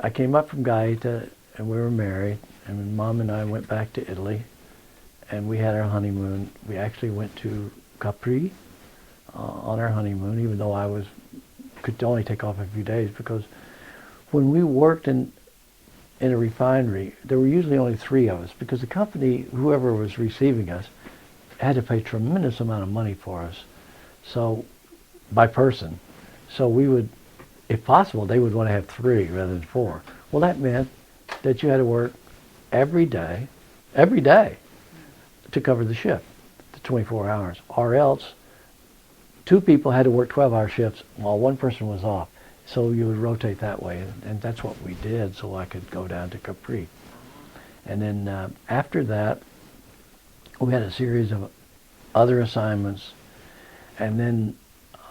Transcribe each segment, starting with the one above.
I came up from Gaeta, and we were married, and Mom and I went back to Italy, and we had our honeymoon. We actually went to Capri on our honeymoon, even though could only take off a few days, because when we worked in a refinery, there were usually only three of us, because the company, whoever was receiving us, had to pay a tremendous amount of money for us, so by person. So we would, if possible, they would want to have three rather than four. Well, that meant that you had to work every day, to cover the shift, the 24 hours, or else two people had to work 12-hour shifts while one person was off. So you would rotate that way, and that's what we did, so I could go down to Capri. And then after that, we had a series of other assignments, and then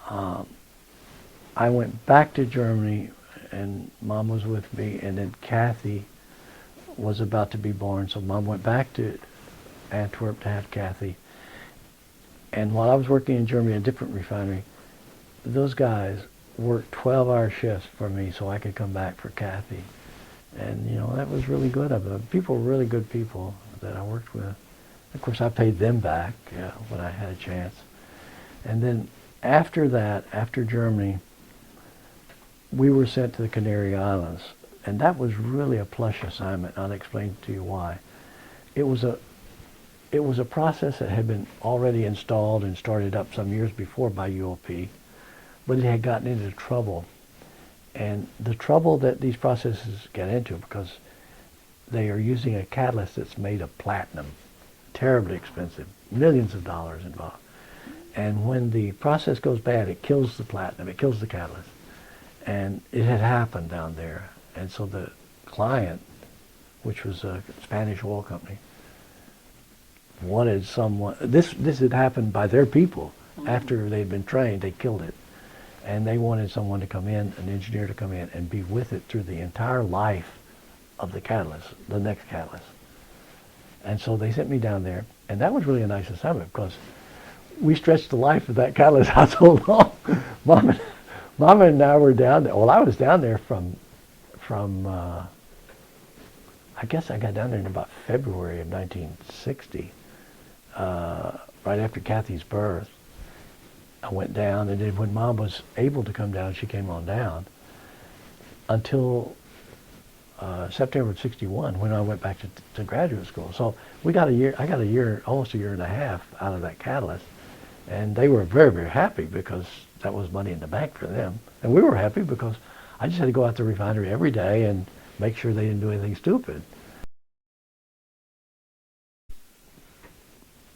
I went back to Germany, and Mom was with me, and then Kathy was about to be born, so Mom went back to Antwerp to have Kathy. And while I was working in Germany in a different refinery, those guys worked 12-hour shifts for me so I could come back for Kathy. And, you know, that was really good of them. People were really good people that I worked with. Of course, I paid them back when I had a chance. And then after that, after Germany, we were sent to the Canary Islands. And that was really a plush assignment. I'll explain to you why. It was a process that had been already installed and started up some years before by UOP, but it had gotten into trouble. And the trouble that these processes get into, because they are using a catalyst that's made of platinum, terribly expensive, millions of dollars involved. And when the process goes bad, it kills the platinum, it kills the catalyst. And it had happened down there. And so the client, which was a Spanish oil company, wanted someone, this had happened by their people. After they'd been trained, they killed it. And they wanted someone to come in, an engineer to come in and be with it through the entire life of the catalyst, the next catalyst. And so they sent me down there, and that was really a nice assignment because we stretched the life of that catalyst out so long. Mama and I were down there. Well, I was down there from I guess I got down there in about February of 1960, right after Kathy's birth. I went down, and then when Mom was able to come down, she came on down until September of '61, when I went back to graduate school. So we got a year. I got a year, almost a year and a half out of that catalyst, and they were very, very happy because that was money in the bank for them, and we were happy because I just had to go out to the refinery every day and make sure they didn't do anything stupid.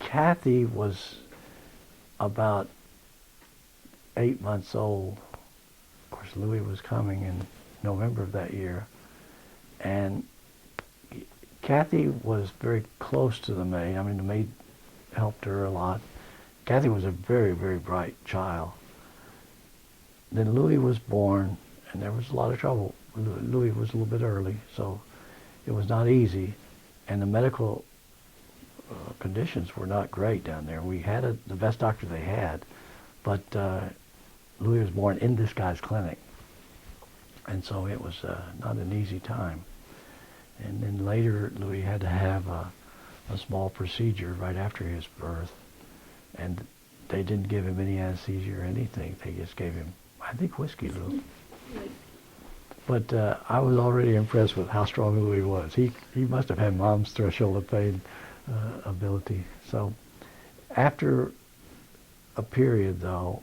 Kathy was about 8 months old. Of course, Louis was coming in November of that year. And Kathy was very close to the maid. I mean, the maid helped her a lot. Kathy was a very, very bright child. Then Louis was born, and there was a lot of trouble. Louis was a little bit early, so it was not easy. And the medical conditions were not great down there. We had the best doctor they had, but Louis was born in this guy's clinic. And so it was not an easy time. And then later, Louis had to have a small procedure right after his birth. And they didn't give him any anesthesia or anything. They just gave him, I think, whiskey, Lou. But I was already impressed with how strong Louis was. He must have had Mom's threshold of pain ability. So after a period, though,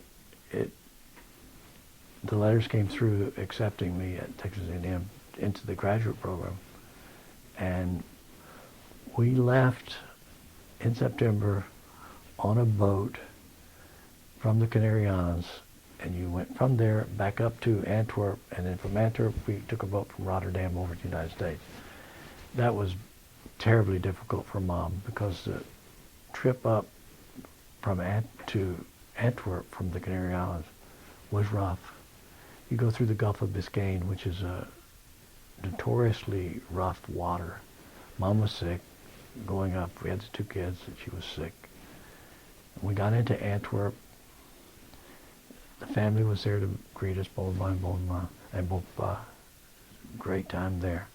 the letters came through accepting me at Texas A&M into the graduate program. And we left in September on a boat from the Canary Islands, and you went from there back up to Antwerp, and then from Antwerp we took a boat from Rotterdam over to the United States. That was terribly difficult for Mom because the trip up to Antwerp from the Canary Islands was rough. You go through the Gulf of Biscayne, which is a notoriously rough water. Mom was sick going up. We had the two kids, and she was sick. We got into Antwerp. The family was there to greet us, both mine, both great time there.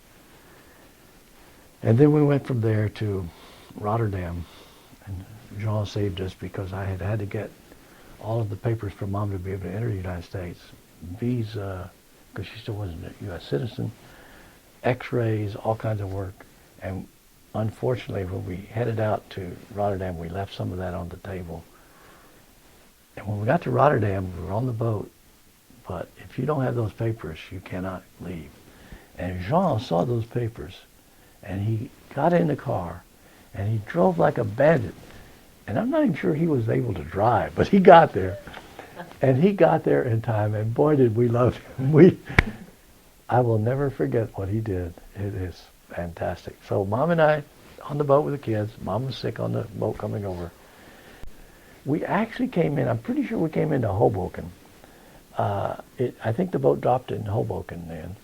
And then we went from there to Rotterdam, and Jean saved us because I had to get all of the papers for Mom to be able to enter the United States. Visa, because she still wasn't a U.S. citizen, X-rays, all kinds of work. And unfortunately, when we headed out to Rotterdam, we left some of that on the table. And when we got to Rotterdam, we were on the boat, but if you don't have those papers, you cannot leave. And Jean saw those papers, and he got in the car, and he drove like a bandit. And I'm not even sure he was able to drive, but he got there. And he got there in time, and boy, did we love him. I will never forget what he did. It is fantastic. So Mom and I on the boat with the kids. Mom was sick on the boat coming over. We actually came in, I'm pretty sure we came into Hoboken. I think the boat docked in Hoboken then.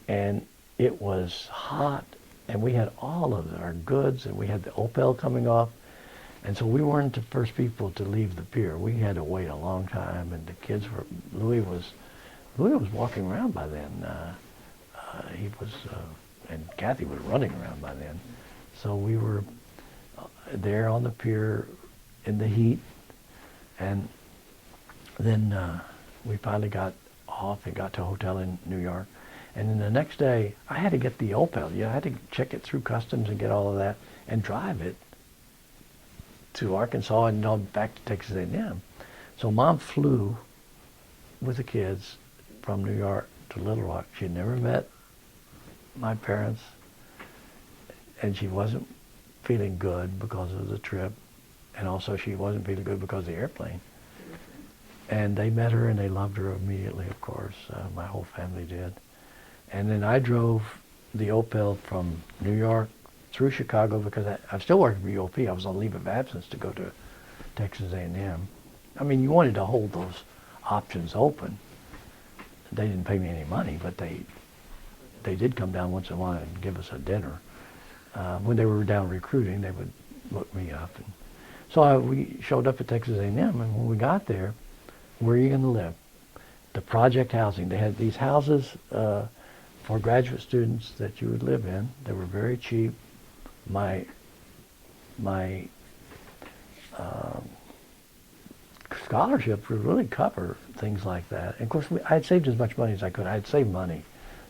And it was hot, and we had all of our goods, and we had the Opel coming off. And so we weren't the first people to leave the pier. We had to wait a long time, and the kids were, Louis was walking around by then. And Kathy was running around by then. So we were there on the pier in the heat, and then we finally got off and got to a hotel in New York. And then the next day, I had to get the Opel. I had to check it through customs and get all of that and drive it to Arkansas and on back to Texas A&M. So Mom flew with the kids from New York to Little Rock. She had never met my parents, and she wasn't feeling good because of the trip, and also she wasn't feeling good because of the airplane. And they met her, and they loved her immediately, of course. My whole family did. And then I drove the Opel from New York through Chicago because I'm still working for UOP. I was on leave of absence to go to Texas A&M. I mean, you wanted to hold those options open. They didn't pay me any money, but they did come down once in a while and give us a dinner. When they were down recruiting, they would look me up. And so we showed up at Texas A&M, and when we got there, where are you going to live? The project housing. They had these houses for graduate students that you would live in. They were very cheap. My scholarship would really cover things like that. And of course, I had saved as much money as I could. I had saved money.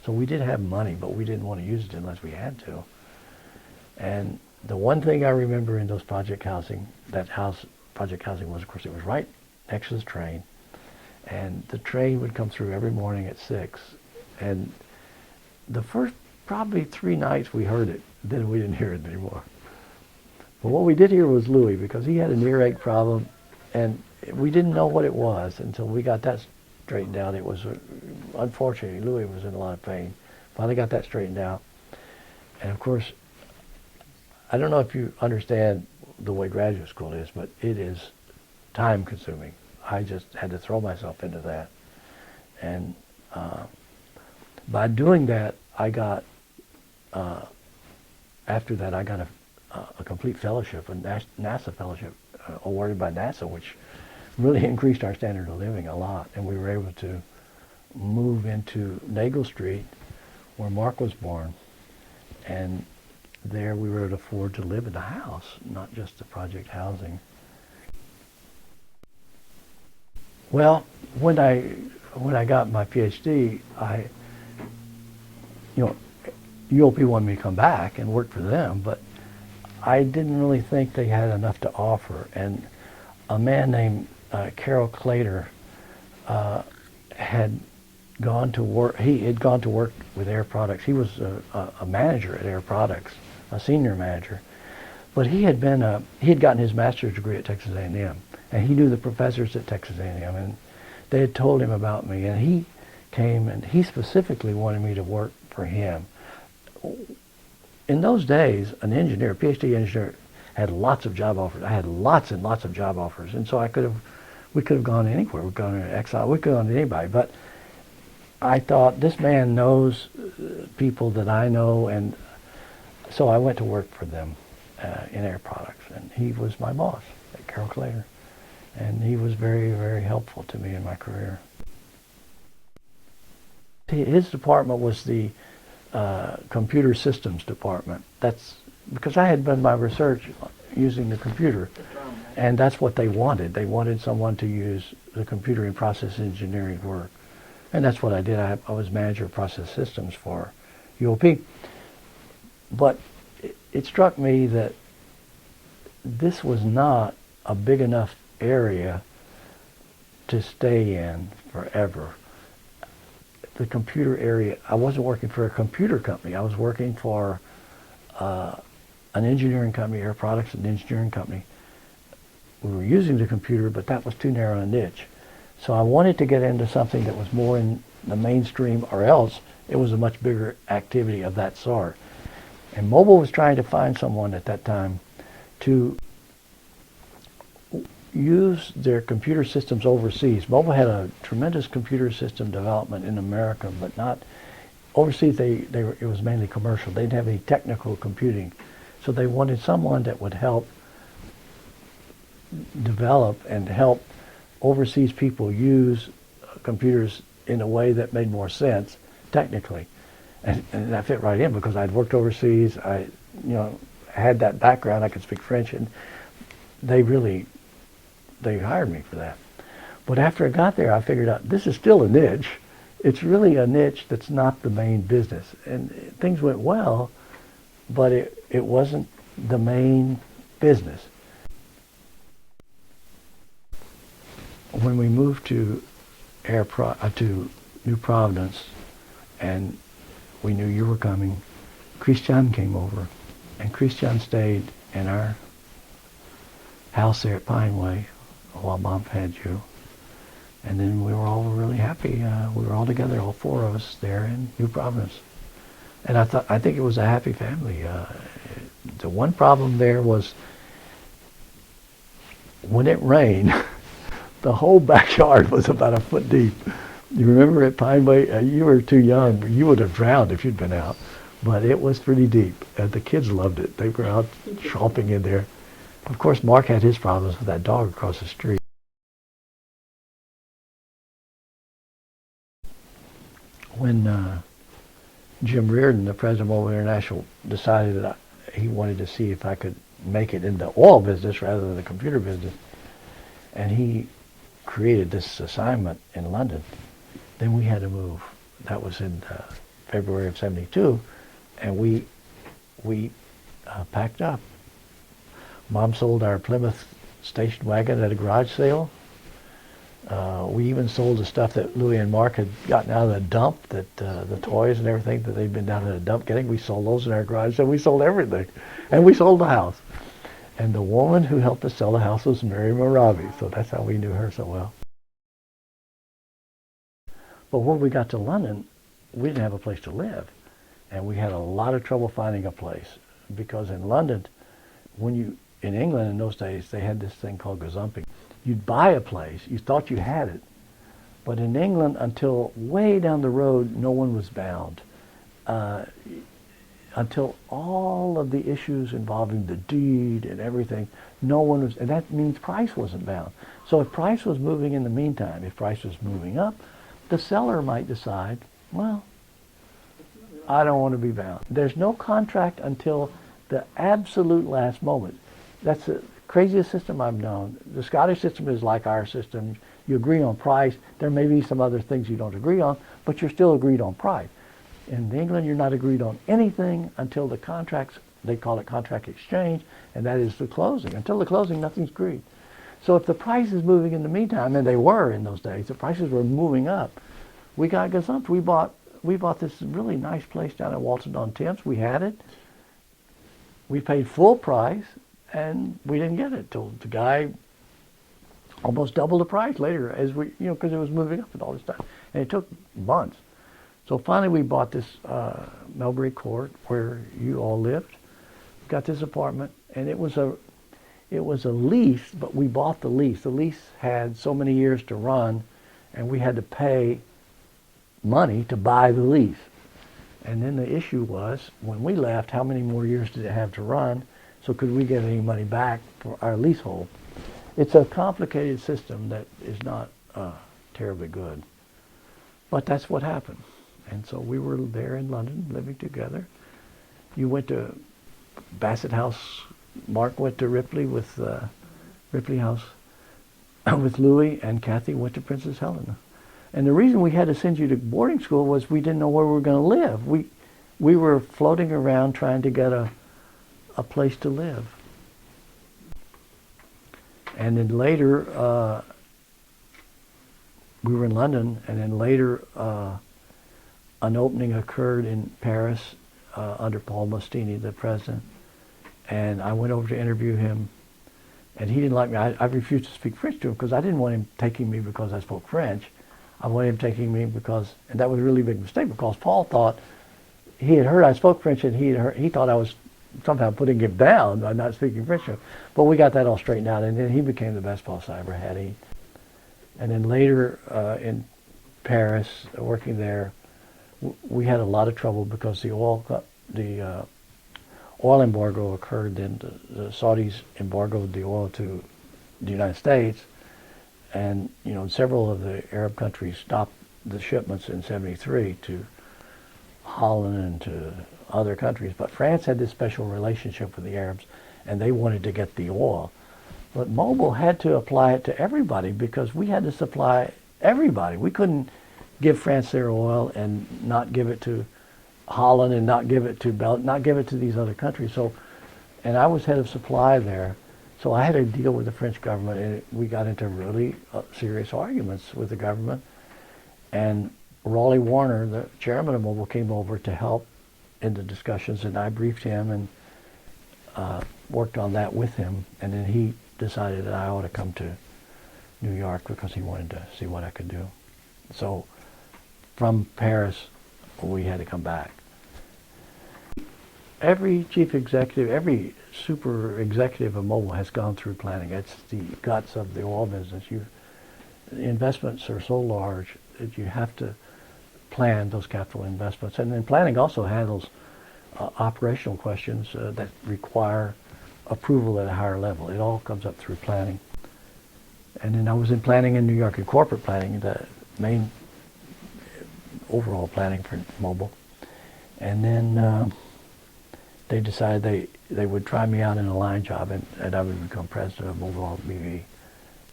So we did have money, but we didn't want to use it unless we had to. And the one thing I remember in those project housing, project housing was, of course, it was right next to the train. And the train would come through every morning at 6. And the first probably 3 nights we heard it, then we didn't hear it anymore. But what we did hear was Louis, because he had an earache problem, and we didn't know what it was until we got that straightened out. It was, unfortunately, Louis was in a lot of pain. Finally got that straightened out. And of course, I don't know if you understand the way graduate school is, but it is time consuming. I just had to throw myself into that. And by doing that, I got, after that, I got a complete fellowship, a NASA fellowship awarded by NASA, which really increased our standard of living a lot. And we were able to move into Nagle Street, where Mark was born. And there we were able to afford to live in a house, not just the project housing. Well, when I got my PhD, UOP wanted me to come back and work for them, but I didn't really think they had enough to offer. And a man named Carol Clater had gone to work. He had gone to work with Air Products. He was a manager at Air Products, a senior manager. But he had gotten his master's degree at Texas A&M, and he knew the professors at Texas A&M, and they had told him about me, and he came and he specifically wanted me to work for him. In those days, an engineer, a PhD engineer, had lots of job offers. I had lots and lots of job offers, and so we could have gone anywhere. We could have gone to Exxon, we could have gone to anybody, but I thought, this man knows people that I know, and so I went to work for them in Air Products, and he was my boss, Carol Clater, and he was very, very helpful to me in my career. His department was the computer systems department. That's because I had done my research using the computer, and that's what they wanted. They wanted someone to use the computer in process engineering work, and that's what I did. I was manager of process systems for UOP. But it struck me that this was not a big enough area to stay in forever. The computer area, I wasn't working for a computer company. I was working for an engineering company, Air Products, an engineering company. We were using the computer, but that was too narrow a niche. So I wanted to get into something that was more in the mainstream, or else it was a much bigger activity of that sort. And Mobile was trying to find someone at that time to use their computer systems overseas. Mobile had a tremendous computer system development in America, but not overseas. It was mainly commercial. They didn't have any technical computing, so they wanted someone that would help develop and help overseas people use computers in a way that made more sense technically. And I fit right in because I'd worked overseas. I, had that background. I could speak French, and they hired me for that. But after I got there, I figured out this is still a niche. It's really a niche that's not the main business. And things went well, but it wasn't the main business. When we moved to to New Providence, and we knew you were coming, Christian came over, and Christian stayed in our house there at Pineway while Mom had you. And then we were all really happy. We were all together, all four of us there in New Providence. And I think it was a happy family. The one problem there was when it rained, the whole backyard was about a foot deep. You remember at Pineway, you were too young. You would have drowned if you'd been out. But it was pretty deep. The kids loved it. They were out chomping in there. Of course, Mark had his problems with that dog across the street. When Jim Reardon, the president of Mobile International, decided that he wanted to see if I could make it in the oil business rather than the computer business, and he created this assignment in London, then we had to move. That was in February of '72, and we packed up. Mom sold our Plymouth station wagon at a garage sale. We even sold the stuff that Louis and Mark had gotten out of the dump, that the toys and everything that they'd been down at the dump getting. We sold those in our garage, and we sold everything. And we sold the house. And the woman who helped us sell the house was Mary Moravi, so that's how we knew her so well. But when we got to London, we didn't have a place to live. And we had a lot of trouble finding a place. Because in London, in England in those days, they had this thing called gazumping. You'd buy a place, you thought you had it. But in England, until way down the road, no one was bound. Until all of the issues involving the deed and everything, no one was, and that means price wasn't bound. So if price was moving in the meantime, if price was moving up, the seller might decide, well, I don't want to be bound. There's no contract until the absolute last moment. That's the craziest system I've known. The Scottish system is like our system. You agree on price. There may be some other things you don't agree on, but you're still agreed on price. In England, you're not agreed on anything until the contracts, they call it contract exchange, and that is the closing. Until the closing, nothing's agreed. So if the price is moving in the meantime, and they were in those days, the prices were moving up, we got gazumped. We bought this really nice place down in Walton-on-Thames. We had it. We paid full price, and we didn't get it till the guy almost doubled the price later, as we, because it was moving up and all this stuff. And it took months. So finally we bought this Melbury Court where you all lived. Got this apartment, and it was a lease, but we bought the lease. The lease had so many years to run, and we had to pay money to buy the lease. And then the issue was, when we left, how many more years did it have to run? So could we get any money back for our leasehold? It's a complicated system that is not terribly good. But that's what happened. And so we were there in London, living together. You went to Bassett House. Mark went to Ripley with Ripley House with Louis, and Kathy went to Princess Helena. And the reason we had to send you to boarding school was we didn't know where we were going to live. We were floating around trying to get a place to live. And then later, we were in London, and then later an opening occurred in Paris under Paul Mostini, the president. And I went over to interview him, and he didn't like me. I refused to speak French to him because I didn't want him taking me because I spoke French. I wanted him taking me because, and that was a really big mistake, because Paul thought, he had heard I spoke French, and he thought I was somehow putting him down by not speaking French to him. But we got that all straightened out, and then he became the best boss I ever had. And then later in Paris, working there, we had a lot of trouble because the oil embargo occurred. Then the Saudis embargoed the oil to the United States, and several of the Arab countries stopped the shipments in '73 to Holland and to other countries. But France had this special relationship with the Arabs, and they wanted to get the oil. But Mobil had to apply it to everybody because we had to supply everybody. We couldn't give France their oil and not give it to Holland and not give it to Belgium, not give it to these other countries. So, and I was head of supply there, so I had to deal with the French government, and we got into really serious arguments with the government. And Raleigh Warner, the chairman of Mobil, came over to help in the discussions, and I briefed him and worked on that with him. And then he decided that I ought to come to New York because he wanted to see what I could do. So from Paris, we had to come back. Every chief executive, every super executive of Mobil has gone through planning. It's the guts of the oil business. The investments are so large that you have to plan those capital investments. And then planning also handles operational questions that require approval at a higher level. It all comes up through planning. And then I was in planning in New York, in corporate planning, the main overall planning for Mobil. And then they decided they would try me out in a line job, and I would become president of Mobil BV.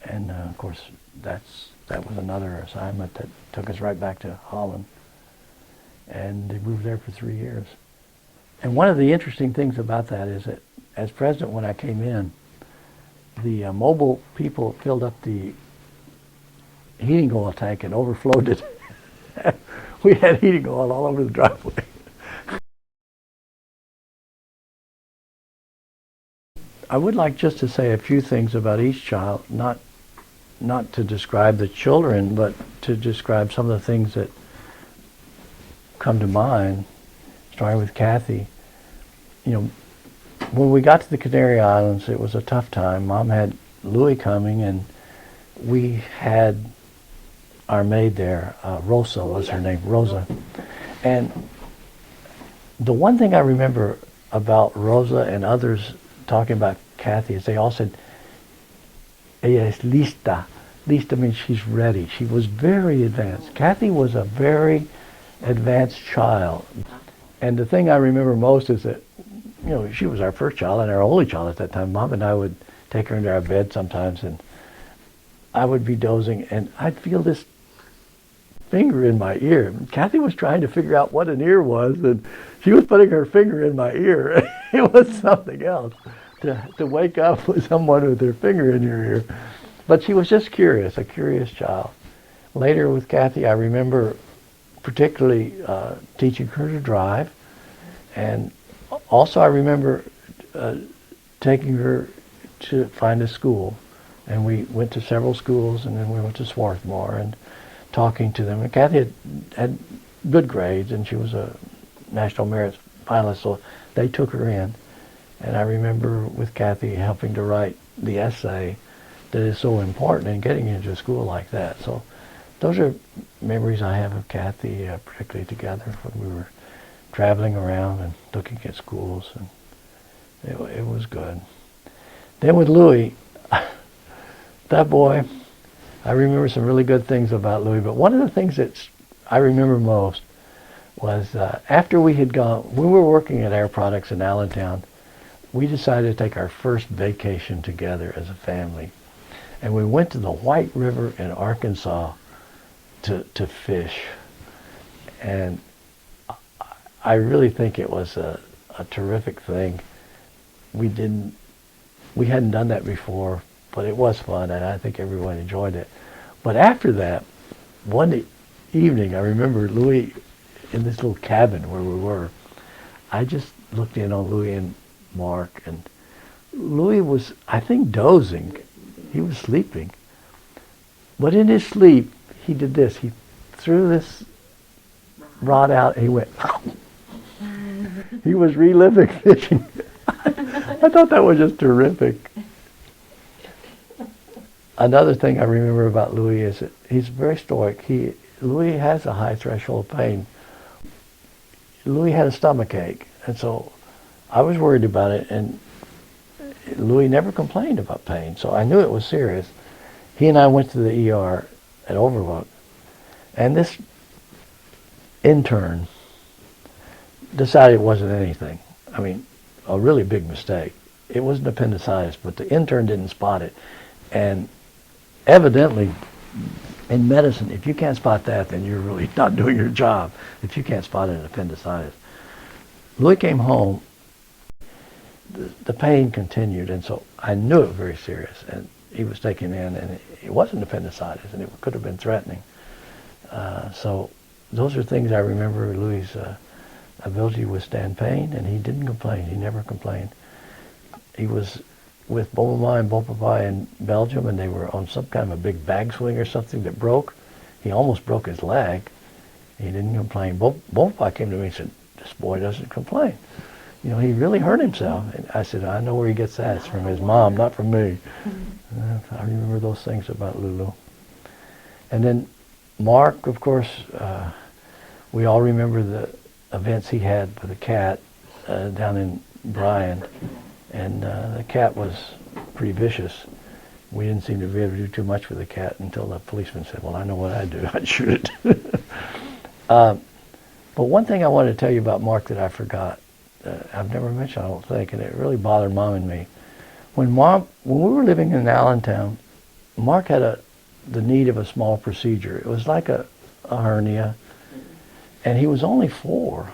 And of course, that was another assignment that took us right back to Holland. And they moved there for 3 years. And one of the interesting things about that is that as president, when I came in, the Mobil people filled up the heating oil tank and overflowed it. We had heating oil all over the driveway. I would like just to say a few things about each child, not to describe the children, but to describe some of the things that come to mind, starting with Kathy. When we got to the Canary Islands, it was a tough time. Mom had Louis coming, and we had our maid there, Rosa was her name, Rosa. And the one thing I remember about Rosa and others talking about Kathy is they all said, ella es lista. Lista means she's ready. She was very advanced. Kathy was a very advanced child. And the thing I remember most is that, she was our first child and our only child at that time. Mom and I would take her into our bed sometimes, and I would be dozing, and I'd feel this finger in my ear. Kathy was trying to figure out what an ear was, and she was putting her finger in my ear. It was something else to wake up with someone with their finger in your ear. But she was just curious, a curious child. Later with Kathy, I remember particularly teaching her to drive, and also I remember taking her to find a school, and we went to several schools, and then we went to Swarthmore and talking to them. And Kathy had good grades, and she was a National Merit finalist, so they took her in. And I remember with Kathy helping to write the essay that is so important in getting into a school like that. So those are memories I have of Kathy, particularly together when we were traveling around and looking at schools, and it was good. Then with Louis, that boy, I remember some really good things about Louis, but one of the things that I remember most was after we had gone, we were working at Air Products in Allentown, we decided to take our first vacation together as a family. And we went to the White River in Arkansas to fish. And I really think it was a terrific thing. We hadn't done that before, but it was fun, and I think everyone enjoyed it. But after that, one evening, I remember Louis in this little cabin where we were. I just looked in on Louis and Mark, and Louis was, I think, dozing. He was sleeping. But in his sleep, he did this. He threw this rod out, and he went, he was reliving fishing. I thought that was just terrific. Another thing I remember about Louis is that he's very stoic. Louis has a high threshold of pain. Louis had a stomach ache, and so I was worried about it, and Louis never complained about pain, so I knew it was serious. He and I went to the ER at Overlook, and this intern decided it wasn't anything. I mean, a really big mistake. It wasn't appendicitis, but the intern didn't spot it. And evidently, in medicine, if you can't spot that, then you're really not doing your job, if you can't spot an appendicitis. Louis came home, the pain continued, and so I knew it was very serious, and he was taken in, and it wasn't appendicitis, and it could have been threatening. So those are things I remember. Louis' ability to withstand pain, and he didn't complain. He never complained. He was with Bobama and Bopapa in Belgium, and they were on some kind of a big bag swing or something that broke. He almost broke his leg. He didn't complain. Bopapa came to me and said, "This boy doesn't complain. You know, he really hurt himself." And I said, "I know where he gets that. It's from his mom, not from me." I remember those things about Lulu. And then Mark, of course, we all remember the events he had with the cat down in Bryan. And the cat was pretty vicious. We didn't seem to be able to do too much with the cat until the policeman said, "Well, I know what I'd do. I'd shoot it." But one thing I wanted to tell you about Mark that I forgot, I've never mentioned, I don't think, and it really bothered Mom and me. When we were living in Allentown, Mark had the need of a small procedure. It was like a hernia, and he was only 4,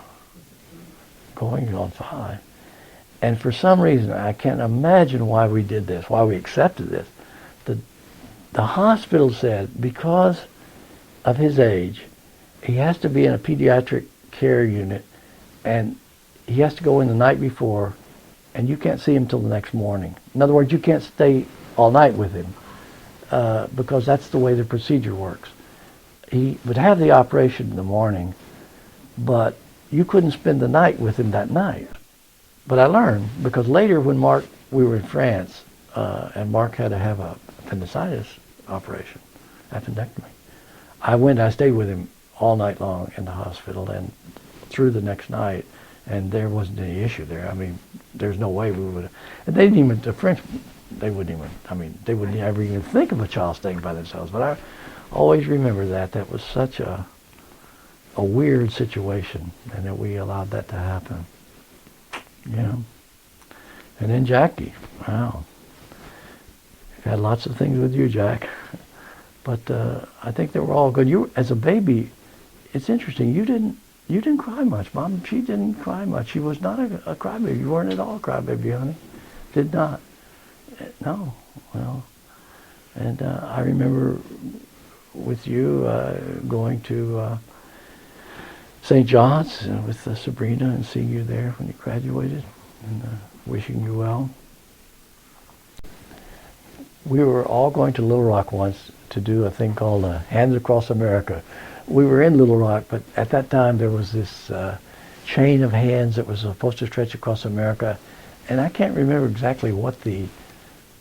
going on 5. And for some reason, I can't imagine why we did this, why we accepted this. The hospital said because of his age, he has to be in a pediatric care unit, and he has to go in the night before, and you can't see him till the next morning. In other words, you can't stay all night with him because that's the way the procedure works. He would have the operation in the morning, but you couldn't spend the night with him that night. But I learned, because later when we were in France, and Mark had to have a appendicitis operation, appendectomy, I stayed with him all night long in the hospital and through the next night, and there wasn't any issue there. I mean, there's no way we would, and they didn't even, the French, they wouldn't even, they wouldn't ever even think of a child staying by themselves. But I always remember that was such a weird situation, and that we allowed that to happen. Yeah. And then Jackie, wow. I've had lots of things with you, Jack. But I think they were all good. You, as a baby, it's interesting. You didn't cry much, Mom. She didn't cry much. She was not a crybaby. You weren't at all a crybaby, honey. Did not. No. Well, and I remember with you going to St. John's with Sabrina and seeing you there when you graduated, and wishing you well. We were all going to Little Rock once to do a thing called Hands Across America. We were in Little Rock, but at that time there was this chain of hands that was supposed to stretch across America, and I can't remember exactly what the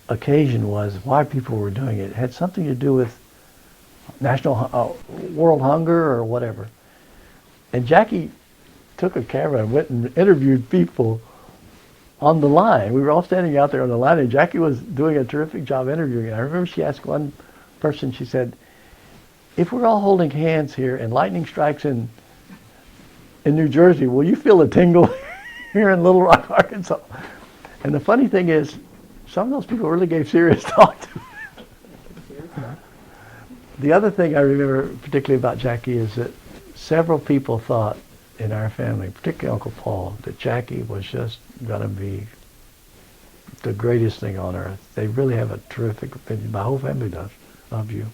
occasion was, why people were doing it. It had something to do with world hunger or whatever. And Jackie took a camera and went and interviewed people on the line. We were all standing out there on the line, and Jackie was doing a terrific job interviewing. And I remember she asked one person, she said, "If we're all holding hands here and lightning strikes in in New Jersey, will you feel a tingle here in Little Rock, Arkansas? And the funny thing is, some of those people really gave serious thought to it. The other thing I remember particularly about Jackie is that several people thought in our family, particularly Uncle Paul, that Jackie was just going to be the greatest thing on earth. They really have a terrific opinion. My whole family does of you.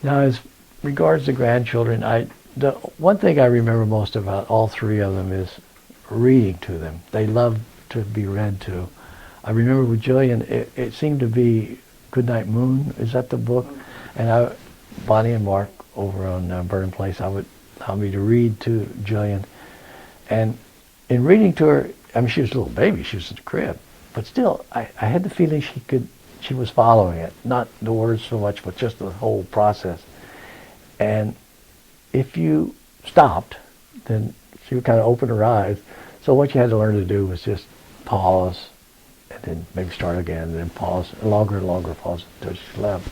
Now, as regards the grandchildren, the one thing I remember most about all three of them is reading to them. They loved to be read to. I remember with Jillian, it seemed to be Goodnight Moon. Is that the book? And Bonnie and Mark over on Vernon Place, I would allow me to read to Jillian. And in reading to her, I mean, she was a little baby. She was in the crib. But still, I had the feeling she was following it. Not the words so much, but just the whole process. And if you stopped, then she would kind of open her eyes. So what you had to learn to do was just pause, and then maybe start again, and then pause, longer and longer pause until she slept.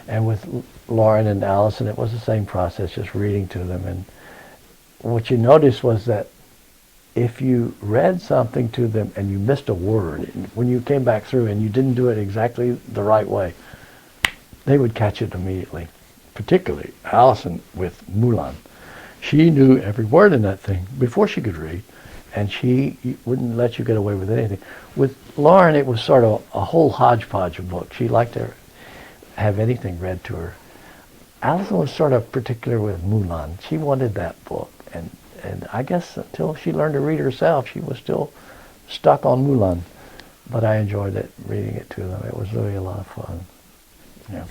And with Lauren and Allison, it was the same process, just reading to them. And what you noticed was that if you read something to them and you missed a word, when you came back through and you didn't do it exactly the right way, they would catch it immediately. Particularly Allison with Mulan. She knew every word in that thing before she could read, and she wouldn't let you get away with anything. With Lauren, it was sort of a whole hodgepodge of books. She liked to have anything read to her. Allison was sort of particular with Mulan. She wanted that book, and I guess until she learned to read herself, she was still stuck on Mulan. But I enjoyed it, reading it to them. It was really a lot of fun. Yeah.